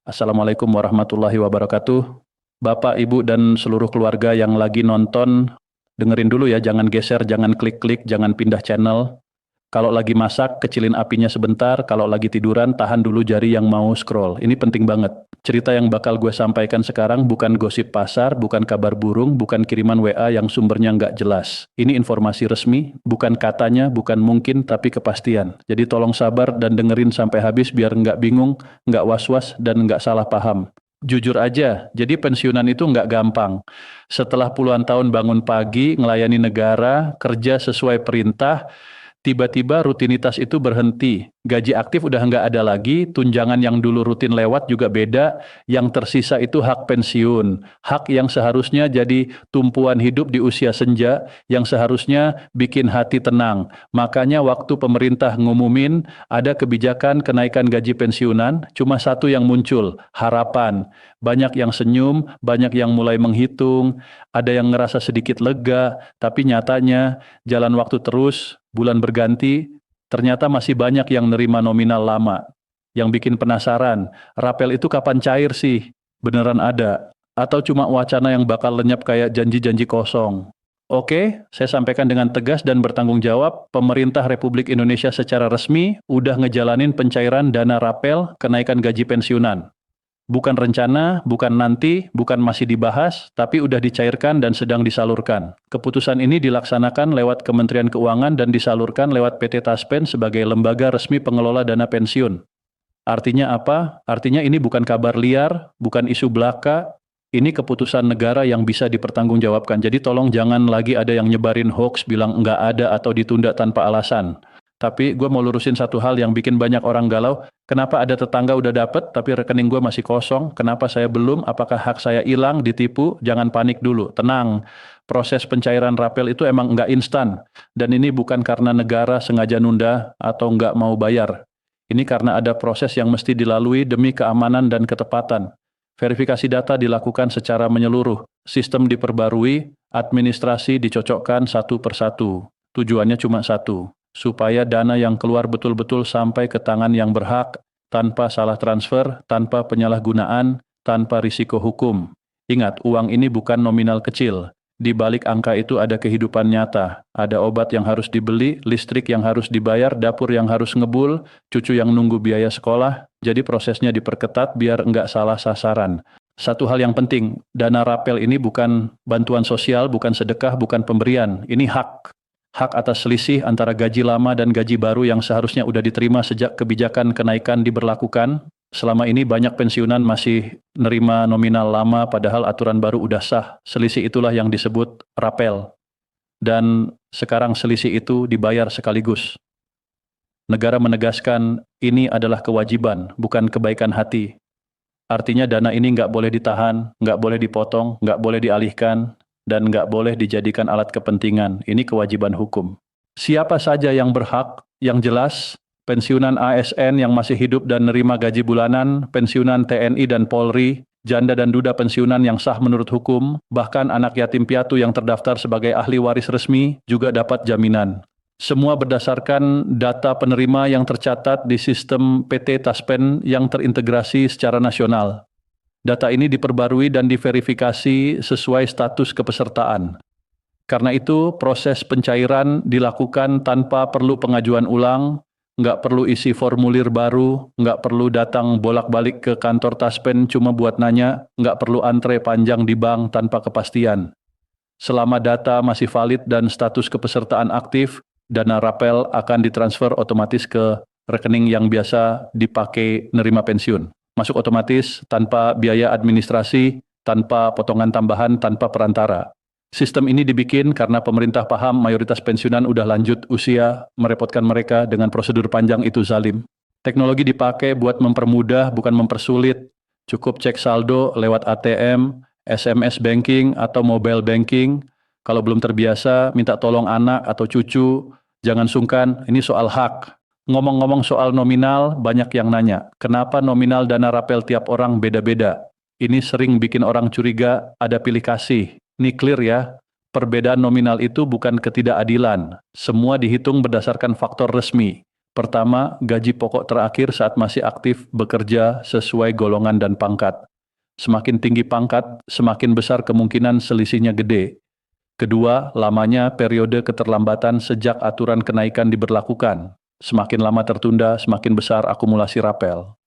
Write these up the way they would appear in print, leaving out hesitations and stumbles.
Assalamualaikum warahmatullahi wabarakatuh. Bapak, Ibu, dan seluruh keluarga yang lagi nonton, dengerin dulu ya, jangan geser, jangan klik-klik, jangan pindah channel. Kalau lagi masak, kecilin apinya sebentar. Kalau lagi tiduran, tahan dulu jari yang mau scroll. Ini penting banget. Cerita yang bakal gue sampaikan sekarang bukan gosip pasar, bukan kabar burung, bukan kiriman WA yang sumbernya nggak jelas. Ini informasi resmi, bukan katanya, bukan mungkin, tapi kepastian. Jadi tolong sabar dan dengerin sampai habis biar nggak bingung, nggak was-was, dan nggak salah paham. Jujur aja, jadi pensiunan itu nggak gampang. Setelah puluhan tahun bangun pagi, ngelayani negara, kerja sesuai perintah, tiba-tiba rutinitas itu berhenti. Gaji aktif udah nggak ada lagi, tunjangan yang dulu rutin lewat juga beda, yang tersisa itu hak pensiun. Hak yang seharusnya jadi tumpuan hidup di usia senja, yang seharusnya bikin hati tenang. Makanya waktu pemerintah ngumumin ada kebijakan kenaikan gaji pensiunan, cuma satu yang muncul, harapan. Banyak yang senyum, banyak yang mulai menghitung, ada yang ngerasa sedikit lega, tapi nyatanya jalan waktu terus, bulan berganti, ternyata masih banyak yang nerima nominal lama. Yang bikin penasaran, rapel itu kapan cair sih? Beneran ada? Atau cuma wacana yang bakal lenyap kayak janji-janji kosong? Oke, saya sampaikan dengan tegas dan bertanggung jawab, pemerintah Republik Indonesia secara resmi udah ngejalanin pencairan dana rapel kenaikan gaji pensiunan. Bukan rencana, bukan nanti, bukan masih dibahas, tapi udah dicairkan dan sedang disalurkan. Keputusan ini dilaksanakan lewat Kementerian Keuangan dan disalurkan lewat PT Taspen sebagai lembaga resmi pengelola dana pensiun. Artinya apa? Artinya ini bukan kabar liar, bukan isu belaka, ini keputusan negara yang bisa dipertanggungjawabkan. Jadi tolong jangan lagi ada yang nyebarin hoax, bilang nggak ada atau ditunda tanpa alasan. Tapi gue mau lurusin satu hal yang bikin banyak orang galau. Kenapa ada tetangga udah dapet, tapi rekening gue masih kosong? Kenapa saya belum? Apakah hak saya hilang, ditipu? Jangan panik dulu, tenang. Proses pencairan rapel itu emang nggak instan. Dan ini bukan karena negara sengaja nunda atau nggak mau bayar. Ini karena ada proses yang mesti dilalui demi keamanan dan ketepatan. Verifikasi data dilakukan secara menyeluruh. Sistem diperbarui, administrasi dicocokkan satu persatu. Tujuannya cuma satu, supaya dana yang keluar betul-betul sampai ke tangan yang berhak, tanpa salah transfer, tanpa penyalahgunaan, tanpa risiko hukum. Ingat, uang ini bukan nominal kecil. Di balik angka itu ada kehidupan nyata. Ada obat yang harus dibeli, listrik yang harus dibayar, dapur yang harus ngebul, cucu yang nunggu biaya sekolah. Jadi prosesnya diperketat biar nggak salah sasaran. Satu hal yang penting, dana rapel ini bukan bantuan sosial, bukan sedekah, bukan pemberian. Ini hak. Hak atas selisih antara gaji lama dan gaji baru yang seharusnya sudah diterima sejak kebijakan kenaikan diberlakukan. Selama ini banyak pensiunan masih nerima nominal lama padahal aturan baru udah sah. Selisih itulah yang disebut rapel. Dan sekarang selisih itu dibayar sekaligus. Negara menegaskan ini adalah kewajiban, bukan kebaikan hati. Artinya dana ini nggak boleh ditahan, nggak boleh dipotong, nggak boleh dialihkan, dan nggak boleh dijadikan alat kepentingan. Ini kewajiban hukum. Siapa saja yang berhak, yang jelas, pensiunan ASN yang masih hidup dan nerima gaji bulanan, pensiunan TNI dan Polri, janda dan duda pensiunan yang sah menurut hukum, bahkan anak yatim piatu yang terdaftar sebagai ahli waris resmi juga dapat jaminan. Semua berdasarkan data penerima yang tercatat di sistem PT Taspen yang terintegrasi secara nasional. Data ini diperbarui dan diverifikasi sesuai status kepesertaan. Karena itu, proses pencairan dilakukan tanpa perlu pengajuan ulang, nggak perlu isi formulir baru, nggak perlu datang bolak-balik ke kantor Taspen cuma buat nanya, nggak perlu antre panjang di bank tanpa kepastian. Selama data masih valid dan status kepesertaan aktif, dana rapel akan ditransfer otomatis ke rekening yang biasa dipakai nerima pensiun. Masuk otomatis tanpa biaya administrasi, tanpa potongan tambahan, tanpa perantara. Sistem ini dibikin karena pemerintah paham mayoritas pensiunan udah lanjut usia, merepotkan mereka dengan prosedur panjang itu zalim. Teknologi dipakai buat mempermudah, bukan mempersulit. Cukup cek saldo lewat ATM, SMS banking, atau mobile banking. Kalau belum terbiasa, minta tolong anak atau cucu. Jangan sungkan, ini soal hak. Ngomong-ngomong soal nominal, banyak yang nanya, kenapa nominal dana rapel tiap orang beda-beda? Ini sering bikin orang curiga ada pilih kasih. Ini clear ya, perbedaan nominal itu bukan ketidakadilan. Semua dihitung berdasarkan faktor resmi. Pertama, gaji pokok terakhir saat masih aktif bekerja sesuai golongan dan pangkat. Semakin tinggi pangkat, semakin besar kemungkinan selisihnya gede. Kedua, lamanya periode keterlambatan sejak aturan kenaikan diberlakukan. Semakin lama tertunda, semakin besar akumulasi rapel.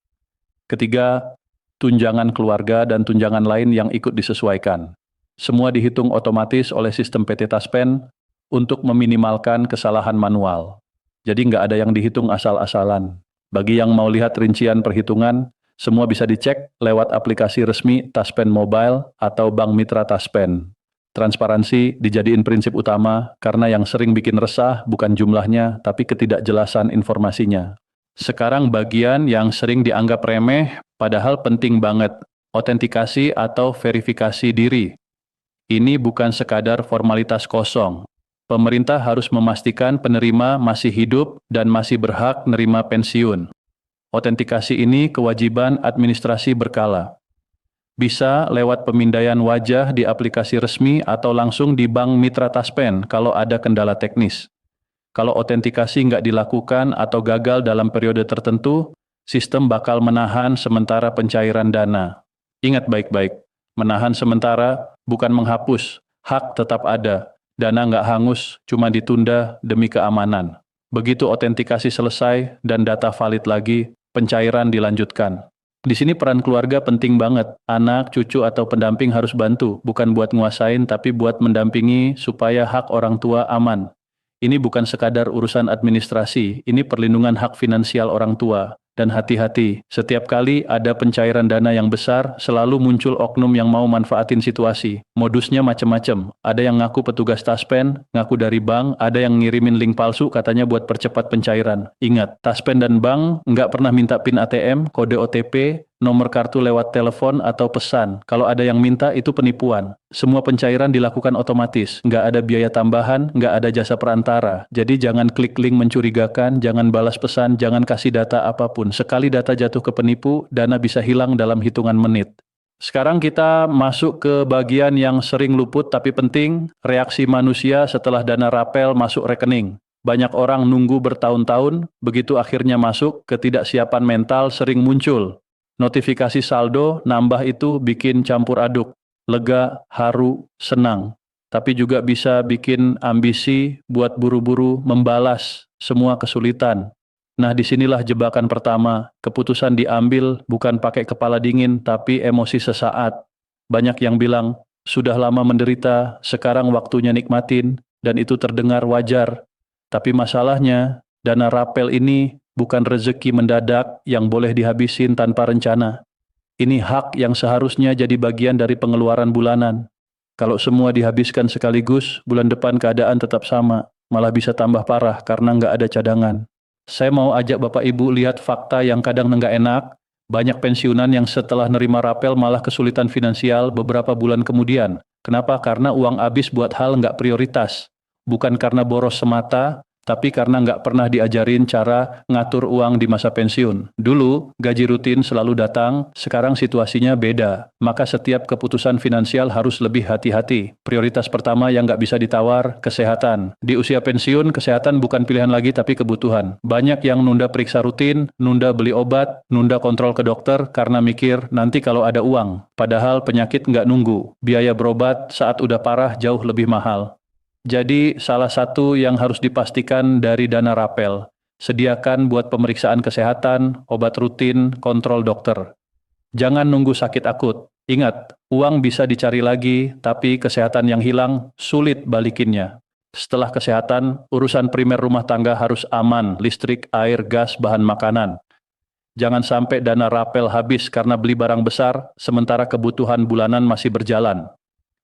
Ketiga, tunjangan keluarga dan tunjangan lain yang ikut disesuaikan. Semua dihitung otomatis oleh sistem PT Taspen untuk meminimalkan kesalahan manual. Jadi nggak ada yang dihitung asal-asalan. Bagi yang mau lihat rincian perhitungan, semua bisa dicek lewat aplikasi resmi Taspen Mobile atau Bank Mitra Taspen. Transparansi dijadiin prinsip utama karena yang sering bikin resah bukan jumlahnya, tapi ketidakjelasan informasinya. Sekarang bagian yang sering dianggap remeh, padahal penting banget, otentikasi atau verifikasi diri. Ini bukan sekadar formalitas kosong. Pemerintah harus memastikan penerima masih hidup dan masih berhak nerima pensiun. Otentikasi ini kewajiban administrasi berkala. Bisa lewat pemindaian wajah di aplikasi resmi atau langsung di Bank Mitra Taspen kalau ada kendala teknis. Kalau otentikasi nggak dilakukan atau gagal dalam periode tertentu, sistem bakal menahan sementara pencairan dana. Ingat baik-baik, menahan sementara bukan menghapus, hak tetap ada. Dana nggak hangus, cuma ditunda demi keamanan. Begitu otentikasi selesai dan data valid lagi, pencairan dilanjutkan. Di sini peran keluarga penting banget. Anak, cucu, atau pendamping harus bantu, bukan buat nguasain, tapi buat mendampingi supaya hak orang tua aman. Ini bukan sekadar urusan administrasi, ini perlindungan hak finansial orang tua. Dan hati-hati, setiap kali ada pencairan dana yang besar, selalu muncul oknum yang mau manfaatin situasi. Modusnya macam-macam. Ada yang ngaku petugas Taspen, ngaku dari bank, ada yang ngirimin link palsu katanya buat percepat pencairan. Ingat, Taspen dan bank nggak pernah minta PIN ATM, kode OTP, nomor kartu lewat telepon atau pesan. Kalau ada yang minta, itu penipuan. Semua pencairan dilakukan otomatis, nggak ada biaya tambahan, nggak ada jasa perantara. Jadi jangan klik link mencurigakan, jangan balas pesan, jangan kasih data apapun. Sekali data jatuh ke penipu, dana bisa hilang dalam hitungan menit. Sekarang kita masuk ke bagian yang sering luput tapi penting, reaksi manusia setelah dana rapel masuk rekening. Banyak orang nunggu bertahun-tahun, begitu akhirnya masuk, ketidaksiapan mental sering muncul. Notifikasi saldo nambah itu bikin campur aduk, lega, haru, senang. Tapi juga bisa bikin ambisi buat buru-buru membalas semua kesulitan. Nah, disinilah jebakan pertama. Keputusan diambil bukan pakai kepala dingin, tapi emosi sesaat. Banyak yang bilang, sudah lama menderita, sekarang waktunya nikmatin, dan itu terdengar wajar. Tapi masalahnya, dana rapel ini bukan rezeki mendadak yang boleh dihabisin tanpa rencana. Ini hak yang seharusnya jadi bagian dari pengeluaran bulanan. Kalau semua dihabiskan sekaligus, bulan depan keadaan tetap sama, malah bisa tambah parah karena nggak ada cadangan. Saya mau ajak Bapak Ibu lihat fakta yang kadang nggak enak. Banyak pensiunan yang setelah nerima rapel malah kesulitan finansial beberapa bulan kemudian. Kenapa? Karena uang habis buat hal nggak prioritas. Bukan karena boros semata, tapi karena nggak pernah diajarin cara ngatur uang di masa pensiun. Dulu, gaji rutin selalu datang, sekarang situasinya beda. Maka setiap keputusan finansial harus lebih hati-hati. Prioritas pertama yang nggak bisa ditawar, kesehatan. Di usia pensiun, kesehatan bukan pilihan lagi tapi kebutuhan. Banyak yang nunda periksa rutin, nunda beli obat, nunda kontrol ke dokter karena mikir nanti kalau ada uang. Padahal penyakit nggak nunggu. Biaya berobat saat udah parah jauh lebih mahal. Jadi salah satu yang harus dipastikan dari dana rapel, sediakan buat pemeriksaan kesehatan, obat rutin, kontrol dokter. Jangan nunggu sakit akut. Ingat, uang bisa dicari lagi, tapi kesehatan yang hilang sulit balikinnya. Setelah kesehatan, urusan primer rumah tangga harus aman, listrik, air, gas, bahan makanan. Jangan sampai dana rapel habis karena beli barang besar, sementara kebutuhan bulanan masih berjalan.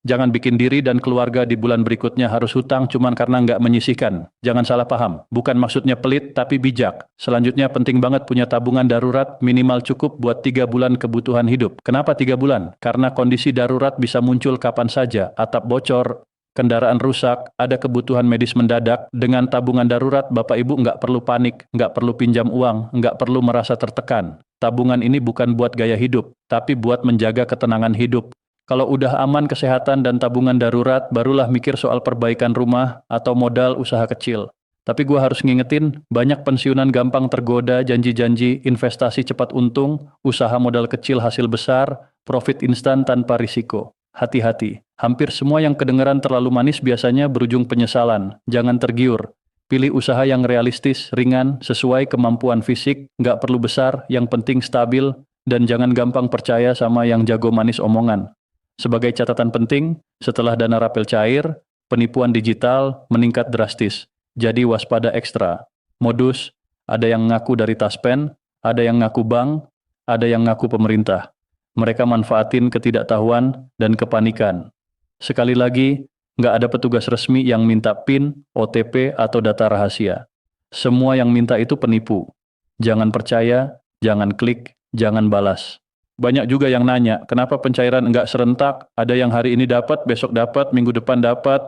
Jangan bikin diri dan keluarga di bulan berikutnya harus hutang cuman karena nggak menyisihkan. Jangan salah paham, bukan maksudnya pelit tapi bijak. Selanjutnya penting banget punya tabungan darurat minimal cukup buat 3 bulan kebutuhan hidup. Kenapa 3 bulan? Karena kondisi darurat bisa muncul kapan saja, atap bocor, kendaraan rusak, ada kebutuhan medis mendadak. Dengan tabungan darurat, Bapak Ibu nggak perlu panik, nggak perlu pinjam uang, nggak perlu merasa tertekan. Tabungan ini bukan buat gaya hidup, tapi buat menjaga ketenangan hidup. Kalau udah aman kesehatan dan tabungan darurat, barulah mikir soal perbaikan rumah atau modal usaha kecil. Tapi gue harus ngingetin, banyak pensiunan gampang tergoda janji-janji investasi cepat untung, usaha modal kecil hasil besar, profit instan tanpa risiko. Hati-hati, hampir semua yang kedengeran terlalu manis biasanya berujung penyesalan. Jangan tergiur. Pilih usaha yang realistis, ringan, sesuai kemampuan fisik, nggak perlu besar, yang penting stabil, dan jangan gampang percaya sama yang jago manis omongan. Sebagai catatan penting, setelah dana rapel cair, penipuan digital meningkat drastis. Jadi waspada ekstra. Modus, ada yang ngaku dari Taspen, ada yang ngaku bank, ada yang ngaku pemerintah. Mereka manfaatin ketidaktahuan dan kepanikan. Sekali lagi, nggak ada petugas resmi yang minta PIN, OTP, atau data rahasia. Semua yang minta itu penipu. Jangan percaya, jangan klik, jangan balas. Banyak juga yang nanya, kenapa pencairan nggak serentak, ada yang hari ini dapat, besok dapat, minggu depan dapat.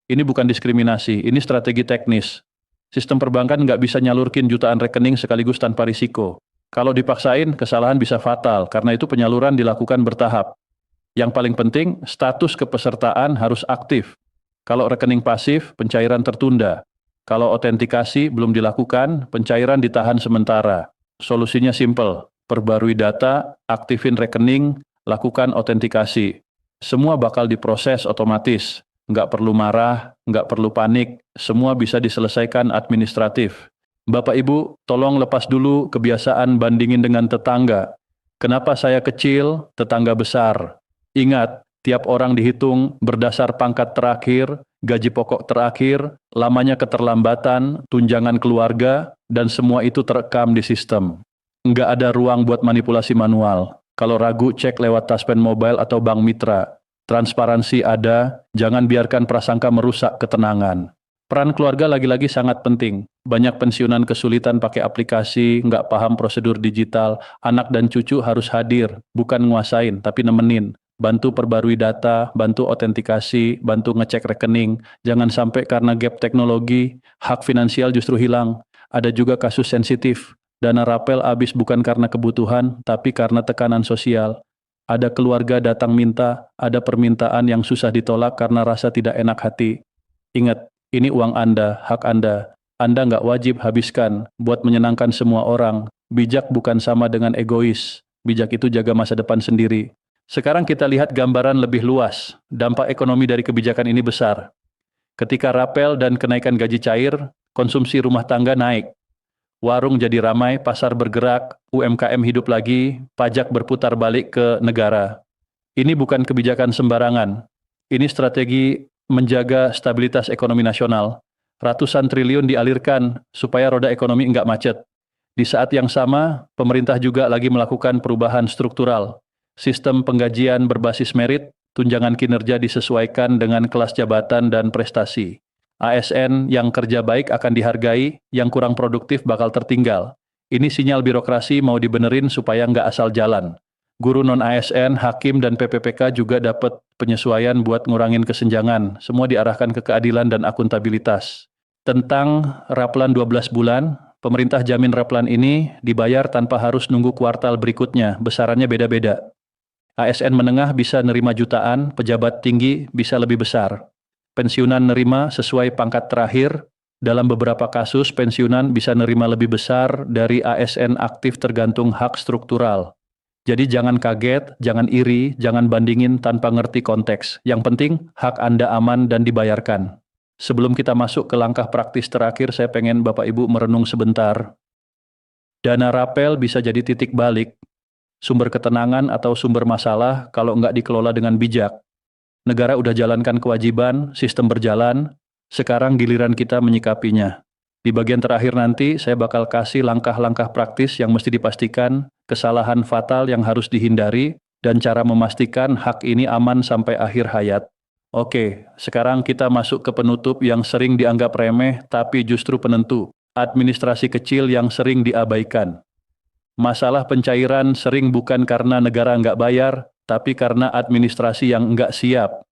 Ini bukan diskriminasi, ini strategi teknis. Sistem perbankan nggak bisa nyalurkin jutaan rekening sekaligus tanpa risiko. Kalau dipaksain, kesalahan bisa fatal, karena itu penyaluran dilakukan bertahap. Yang paling penting, status kepesertaan harus aktif. Kalau rekening pasif, pencairan tertunda. Kalau autentikasi belum dilakukan, pencairan ditahan sementara. Solusinya simple, perbarui data, aktifin rekening, lakukan autentikasi. Semua bakal diproses otomatis. Nggak perlu marah, nggak perlu panik, semua bisa diselesaikan administratif. Bapak Ibu, tolong lepas dulu kebiasaan bandingin dengan tetangga. Kenapa saya kecil, tetangga besar? Ingat, tiap orang dihitung berdasar pangkat terakhir, gaji pokok terakhir, lamanya keterlambatan, tunjangan keluarga, dan semua itu terekam di sistem. Nggak ada ruang buat manipulasi manual. Kalau ragu, cek lewat Taspen Mobile atau Bank Mitra. Transparansi ada, jangan biarkan prasangka merusak ketenangan. Peran keluarga lagi-lagi sangat penting. Banyak pensiunan kesulitan pakai aplikasi, nggak paham prosedur digital. Anak dan cucu harus hadir, bukan nguasain, tapi nemenin. Bantu perbarui data, bantu autentikasi, bantu ngecek rekening. Jangan sampai karena gap teknologi, hak finansial justru hilang. Ada juga kasus sensitif. Dana rapel habis bukan karena kebutuhan, tapi karena tekanan sosial. Ada keluarga datang minta, ada permintaan yang susah ditolak karena rasa tidak enak hati. Ingat, ini uang Anda, hak Anda. Anda nggak wajib habiskan buat menyenangkan semua orang. Bijak bukan sama dengan egois. Bijak itu jaga masa depan sendiri. Sekarang kita lihat gambaran lebih luas. Dampak ekonomi dari kebijakan ini besar. Ketika rapel dan kenaikan gaji cair, konsumsi rumah tangga naik. Warung jadi ramai, pasar bergerak, UMKM hidup lagi, pajak berputar balik ke negara. Ini bukan kebijakan sembarangan. Ini strategi menjaga stabilitas ekonomi nasional. Ratusan triliun dialirkan supaya roda ekonomi nggak macet. Di saat yang sama, pemerintah juga lagi melakukan perubahan struktural. Sistem penggajian berbasis merit, tunjangan kinerja disesuaikan dengan kelas jabatan dan prestasi. ASN yang kerja baik akan dihargai, yang kurang produktif bakal tertinggal. Ini sinyal birokrasi mau dibenerin supaya nggak asal jalan. Guru non-ASN, hakim, dan PPPK juga dapat penyesuaian buat ngurangin kesenjangan. Semua diarahkan ke keadilan dan akuntabilitas. Tentang Raplan 12 bulan, pemerintah jamin Raplan ini dibayar tanpa harus nunggu kuartal berikutnya, besarannya beda-beda. ASN menengah bisa nerima jutaan, pejabat tinggi bisa lebih besar. Pensiunan nerima sesuai pangkat terakhir, dalam beberapa kasus pensiunan bisa nerima lebih besar dari ASN aktif tergantung hak struktural. Jadi jangan kaget, jangan iri, jangan bandingin tanpa ngerti konteks. Yang penting hak Anda aman dan dibayarkan. Sebelum kita masuk ke langkah praktis terakhir, saya pengen Bapak Ibu merenung sebentar. Dana rapel bisa jadi titik balik, sumber ketenangan atau sumber masalah kalau nggak dikelola dengan bijak. Negara udah jalankan kewajiban, sistem berjalan, sekarang giliran kita menyikapinya. Di bagian terakhir nanti, saya bakal kasih langkah-langkah praktis yang mesti dipastikan, kesalahan fatal yang harus dihindari, dan cara memastikan hak ini aman sampai akhir hayat. Oke, sekarang kita masuk ke penutup yang sering dianggap remeh, tapi justru penentu. Administrasi kecil yang sering diabaikan. Masalah pencairan sering bukan karena negara nggak bayar, tapi karena administrasi yang nggak siap.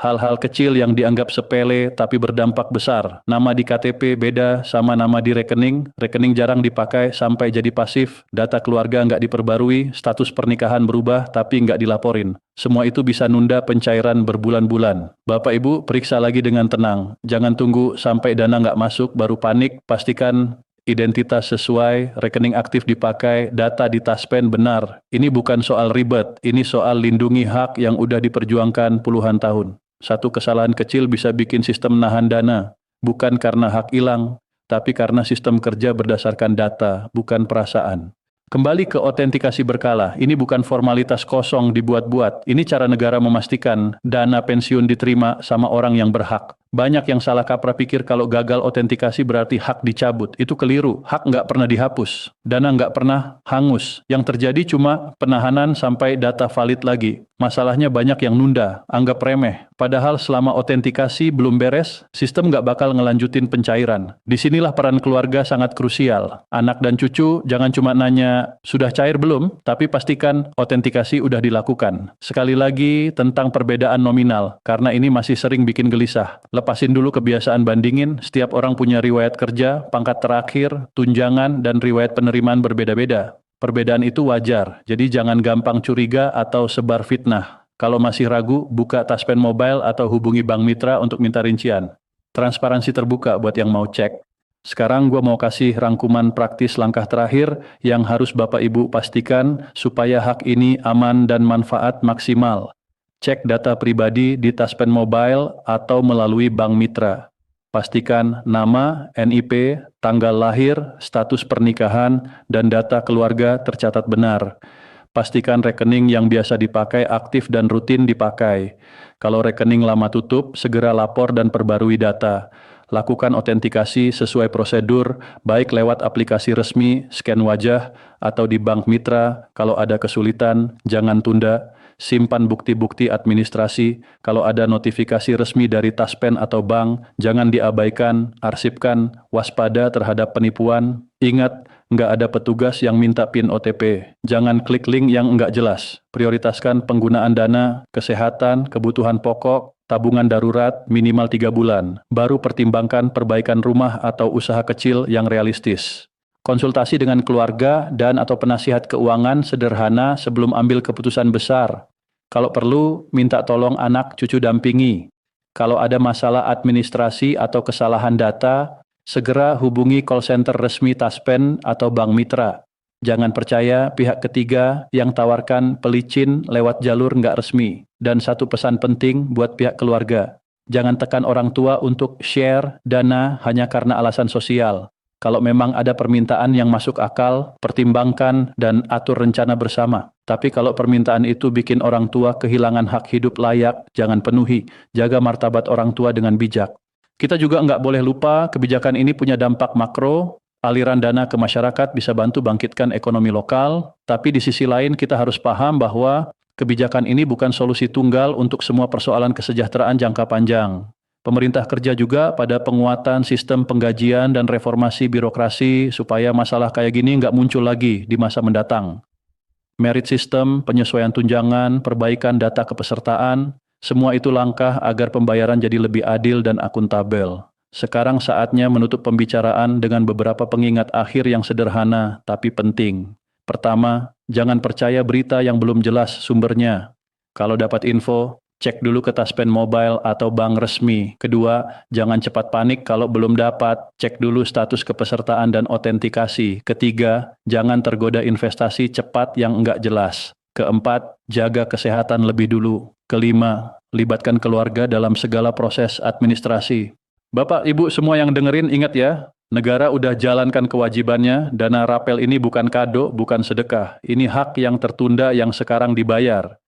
Hal-hal kecil yang dianggap sepele tapi berdampak besar. Nama di KTP beda sama nama di rekening, rekening jarang dipakai sampai jadi pasif, data keluarga nggak diperbarui, status pernikahan berubah tapi nggak dilaporin. Semua itu bisa nunda pencairan berbulan-bulan. Bapak Ibu, periksa lagi dengan tenang. Jangan tunggu sampai dana nggak masuk baru panik. Pastikan identitas sesuai, rekening aktif dipakai, data di Taspen benar. Ini bukan soal ribet, ini soal lindungi hak yang udah diperjuangkan puluhan tahun. Satu kesalahan kecil bisa bikin sistem nahan dana. Bukan karena hak hilang, tapi karena sistem kerja berdasarkan data, bukan perasaan. Kembali ke otentikasi berkala, ini bukan formalitas kosong dibuat-buat. Ini cara negara memastikan dana pensiun diterima sama orang yang berhak. Banyak yang salah kaprah pikir kalau gagal otentikasi berarti hak dicabut. Itu keliru, hak nggak pernah dihapus. Dana nggak pernah hangus. Yang terjadi cuma penahanan sampai data valid lagi. Masalahnya banyak yang nunda, anggap remeh. Padahal selama otentikasi belum beres, sistem nggak bakal ngelanjutin pencairan. Disinilah peran keluarga sangat krusial. Anak dan cucu jangan cuma nanya, sudah cair belum? Tapi pastikan otentikasi udah dilakukan. Sekali lagi tentang perbedaan nominal, karena ini masih sering bikin gelisah. Lepasin dulu kebiasaan bandingin, setiap orang punya riwayat kerja, pangkat terakhir, tunjangan, dan riwayat penerimaan berbeda-beda. Perbedaan itu wajar, jadi jangan gampang curiga atau sebar fitnah. Kalau masih ragu, buka Taspen Mobile atau hubungi Bank Mitra untuk minta rincian. Transparansi terbuka buat yang mau cek. Sekarang gue mau kasih rangkuman praktis langkah terakhir yang harus Bapak Ibu pastikan supaya hak ini aman dan manfaat maksimal. Cek data pribadi di Taspen Mobile atau melalui Bank Mitra. Pastikan nama, NIP, tanggal lahir, status pernikahan, dan data keluarga tercatat benar. Pastikan rekening yang biasa dipakai aktif dan rutin dipakai. Kalau rekening lama tutup, segera lapor dan perbarui data. Lakukan otentikasi sesuai prosedur, baik lewat aplikasi resmi, scan wajah, atau di Bank Mitra. Kalau ada kesulitan, jangan tunda. Simpan bukti-bukti administrasi. Kalau ada notifikasi resmi dari Taspen atau bank, jangan diabaikan, arsipkan, waspada terhadap penipuan. Ingat, nggak ada petugas yang minta PIN OTP. Jangan klik link yang nggak jelas. Prioritaskan penggunaan dana, kesehatan, kebutuhan pokok, tabungan darurat minimal 3 bulan. Baru pertimbangkan perbaikan rumah atau usaha kecil yang realistis. Konsultasi dengan keluarga dan atau penasihat keuangan sederhana sebelum ambil keputusan besar. Kalau perlu, minta tolong anak cucu dampingi. Kalau ada masalah administrasi atau kesalahan data, segera hubungi call center resmi Taspen atau Bank Mitra. Jangan percaya pihak ketiga yang tawarkan pelicin lewat jalur nggak resmi. Dan satu pesan penting buat pihak keluarga. Jangan tekan orang tua untuk share dana hanya karena alasan sosial. Kalau memang ada permintaan yang masuk akal, pertimbangkan dan atur rencana bersama. Tapi kalau permintaan itu bikin orang tua kehilangan hak hidup layak, jangan penuhi. Jaga martabat orang tua dengan bijak. Kita juga nggak boleh lupa kebijakan ini punya dampak makro. Aliran dana ke masyarakat bisa bantu bangkitkan ekonomi lokal. Tapi di sisi lain kita harus paham bahwa kebijakan ini bukan solusi tunggal untuk semua persoalan kesejahteraan jangka panjang. Pemerintah kerja juga pada penguatan sistem penggajian dan reformasi birokrasi supaya masalah kayak gini nggak muncul lagi di masa mendatang. Merit system, penyesuaian tunjangan, perbaikan data kepesertaan, semua itu langkah agar pembayaran jadi lebih adil dan akuntabel. Sekarang saatnya menutup pembicaraan dengan beberapa pengingat akhir yang sederhana tapi penting. Pertama, jangan percaya berita yang belum jelas sumbernya. Kalau dapat info, cek dulu ke Taspen Mobile atau bank resmi. Kedua, jangan cepat panik kalau belum dapat. Cek dulu status kepesertaan dan otentikasi. Ketiga, jangan tergoda investasi cepat yang enggak jelas. Keempat, jaga kesehatan lebih dulu. Kelima, libatkan keluarga dalam segala proses administrasi. Bapak, Ibu semua yang dengerin ingat ya, negara udah jalankan kewajibannya. Dana rapel ini bukan kado, bukan sedekah. Ini hak yang tertunda yang sekarang dibayar.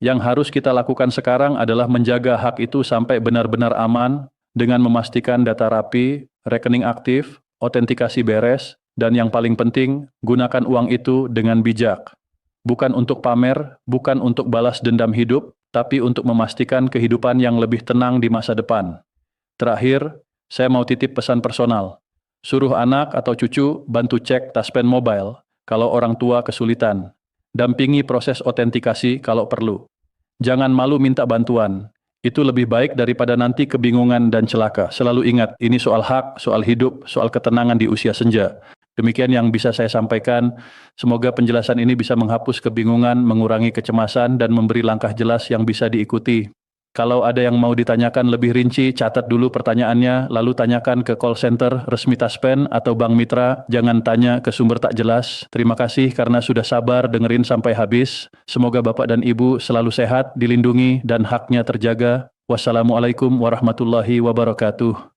Yang harus kita lakukan sekarang adalah menjaga hak itu sampai benar-benar aman dengan memastikan data rapi, rekening aktif, otentikasi beres, dan yang paling penting, gunakan uang itu dengan bijak. Bukan untuk pamer, bukan untuk balas dendam hidup, tapi untuk memastikan kehidupan yang lebih tenang di masa depan. Terakhir, saya mau titip pesan personal. Suruh anak atau cucu bantu cek Taspen Mobile kalau orang tua kesulitan. Dampingi proses otentikasi kalau perlu. Jangan malu minta bantuan. Itu lebih baik daripada nanti kebingungan dan celaka. Selalu ingat, ini soal hak, soal hidup, soal ketenangan di usia senja. Demikian yang bisa saya sampaikan. Semoga penjelasan ini bisa menghapus kebingungan, mengurangi kecemasan, dan memberi langkah jelas yang bisa diikuti. Kalau ada yang mau ditanyakan lebih rinci, catat dulu pertanyaannya, lalu tanyakan ke call center resmi Taspen atau Bank Mitra. Jangan tanya ke sumber tak jelas. Terima kasih karena sudah sabar dengerin sampai habis. Semoga Bapak dan Ibu selalu sehat, dilindungi, dan haknya terjaga. Wassalamualaikum warahmatullahi wabarakatuh.